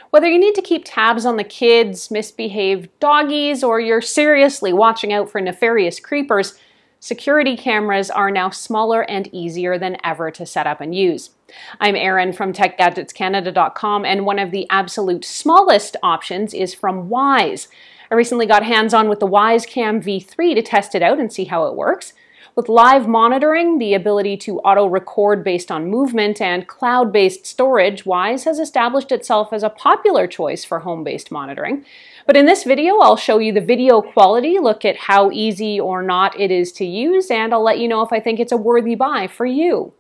Whether you need to keep tabs on the kids, misbehaved doggies, or you're seriously watching out for nefarious creepers, security cameras are now smaller and easier than ever to set up and use. I'm Erin from TechGadgetsCanada.com, and one of the absolute smallest options is from Wyze. I recently got hands-on with the Wyze Cam V3 to test it out and see how it works. With live monitoring, the ability to auto-record based on movement, and cloud-based storage, Wyze has established itself as a popular choice for home-based monitoring. But in this video, I'll show you the video quality, look at how easy or not it is to use, and I'll let you know if I think it's a worthy buy for you.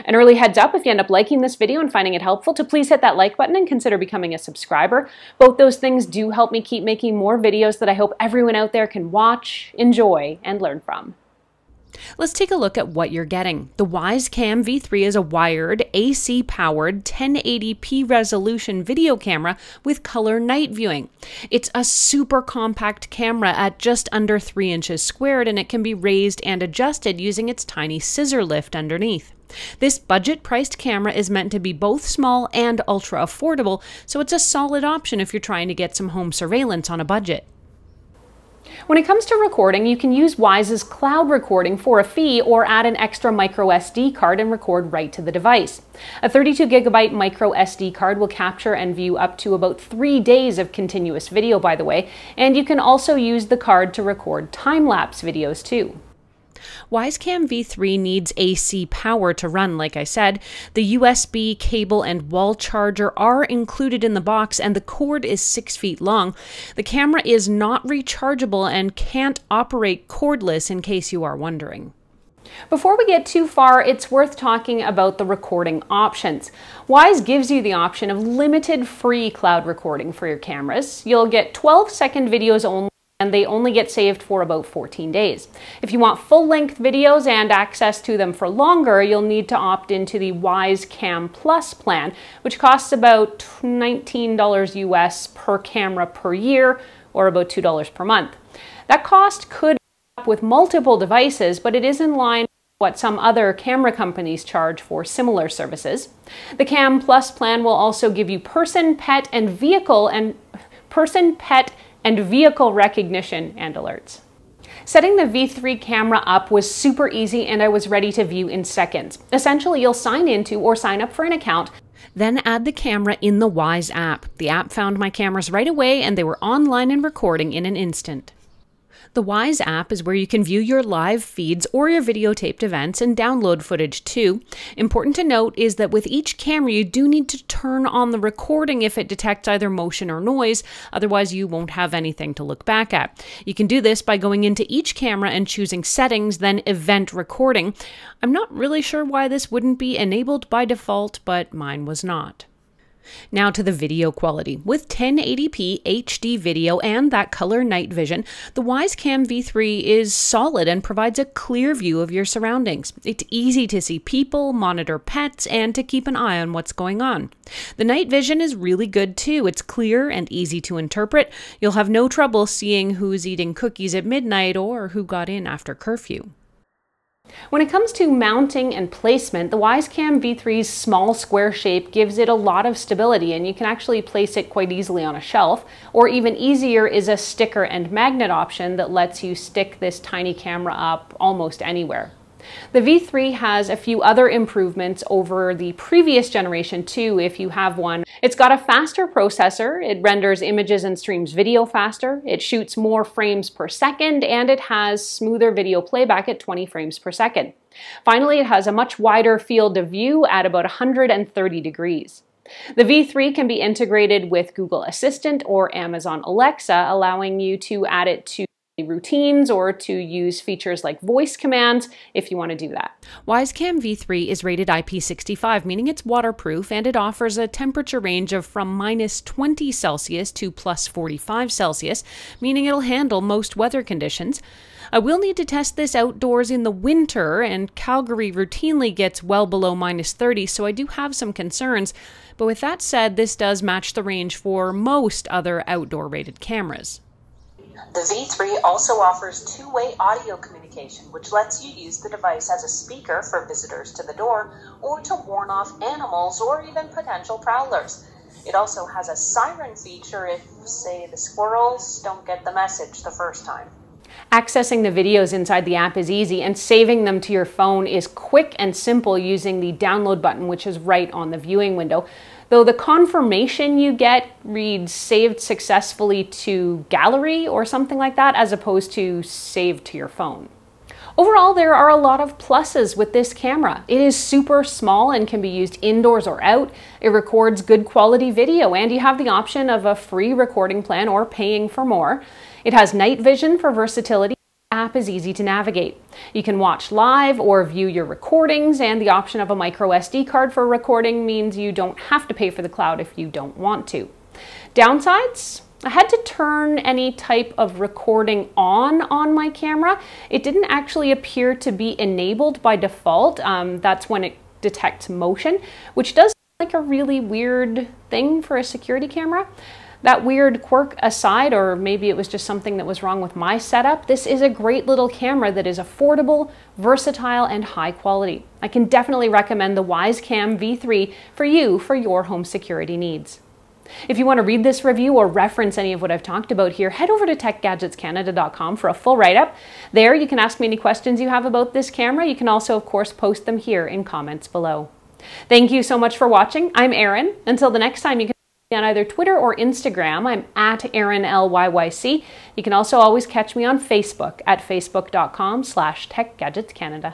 An early heads up, if you end up liking this video and finding it helpful, to please hit that like button and consider becoming a subscriber. Both those things do help me keep making more videos that I hope everyone out there can watch, enjoy, and learn from. Let's take a look at what you're getting. The Wyze Cam V3 is a wired, AC-powered, 1080p resolution video camera with color night viewing. It's a super compact camera at just under 3 inches squared, and it can be raised and adjusted using its tiny scissor lift underneath. This budget-priced camera is meant to be both small and ultra affordable, so it's a solid option if you're trying to get some home surveillance on a budget. When it comes to recording, you can use Wyze's cloud recording for a fee or add an extra micro SD card and record right to the device. A 32GB micro SD card will capture and view up to about 3 days of continuous video, by the way, and you can also use the card to record time-lapse videos too. Wyze Cam V3 needs AC power to run, like I said. The USB cable and wall charger are included in the box, and the cord is 6 feet long. The camera is not rechargeable and can't operate cordless, in case you are wondering. Before we get too far, it's worth talking about the recording options. Wyze gives you the option of limited free cloud recording for your cameras. You'll get 12-second videos only, and they only get saved for about 14 days. If you want full-length videos and access to them for longer, you'll need to opt into the Wyze Cam Plus plan, which costs about $19 US per camera per year, or about $2 per month. That cost could add up with multiple devices, but it is in line with what some other camera companies charge for similar services. The Cam Plus plan will also give you person, pet, and vehicle recognition and alerts. Setting the V3 camera up was super easy, and I was ready to view in seconds. Essentially, you'll sign into or sign up for an account, then add the camera in the Wyze app. The app found my cameras right away, and they were online and recording in an instant. The Wyze app is where you can view your live feeds or your videotaped events and download footage too. Important to note is that with each camera you do need to turn on the recording if it detects either motion or noise, otherwise you won't have anything to look back at. You can do this by going into each camera and choosing Settings, then Event Recording. I'm not really sure why this wouldn't be enabled by default, but mine was not. Now to the video quality. With 1080p HD video and that color night vision, the Wyze Cam V3 is solid and provides a clear view of your surroundings. It's easy to see people, monitor pets, and to keep an eye on what's going on. The night vision is really good too. It's clear and easy to interpret. You'll have no trouble seeing who's eating cookies at midnight or who got in after curfew. When it comes to mounting and placement, the Wyze Cam V3's small square shape gives it a lot of stability, and you can actually place it quite easily on a shelf. Or even easier is a sticker and magnet option that lets you stick this tiny camera up almost anywhere. The V3 has a few other improvements over the previous generation too, if you have one. It's got a faster processor, it renders images and streams video faster, it shoots more frames per second, and it has smoother video playback at 20 frames per second. Finally, it has a much wider field of view at about 130 degrees. The V3 can be integrated with Google Assistant or Amazon Alexa, allowing you to add it to routines or to use features like voice commands if you want to do that. Wyze Cam V3 is rated IP65, meaning it's waterproof, and it offers a temperature range of from -20 Celsius to +45 Celsius, meaning it'll handle most weather conditions. I will need to test this outdoors in the winter, and Calgary routinely gets well below -30, so I do have some concerns. But with that said, this does match the range for most other outdoor rated cameras. The V3 also offers two-way audio communication, which lets you use the device as a speaker for visitors to the door or to warn off animals or even potential prowlers. It also has a siren feature if, say, the squirrels don't get the message the first time. Accessing the videos inside the app is easy, and saving them to your phone is quick and simple using the download button, which is right on the viewing window. Though the confirmation you get reads saved successfully to gallery or something like that, as opposed to saved to your phone. Overall, there are a lot of pluses with this camera. It is super small and can be used indoors or out. It records good quality video, and you have the option of a free recording plan or paying for more. It has night vision for versatility. The app is easy to navigate. You can watch live or view your recordings, and the option of a micro SD card for recording means you don't have to pay for the cloud if you don't want to. Downsides? I had to turn any type of recording on my camera. It didn't actually appear to be enabled by default. That's when it detects motion, which does seem like a really weird thing for a security camera. That weird quirk aside, or maybe it was just something that was wrong with my setup, this is a great little camera that is affordable, versatile, and high quality. I can definitely recommend the Wyze Cam V3 for you for your home security needs. If you want to read this review or reference any of what I've talked about here, head over to techgadgetscanada.com for a full write-up. There you can ask me any questions you have about this camera. You can also, of course, post them here in comments below. Thank you so much for watching. I'm Erin. Until the next time, you can find me on either Twitter or Instagram. I'm at Erin LYYC. You can also always catch me on Facebook at facebook.com/techgadgetscanada.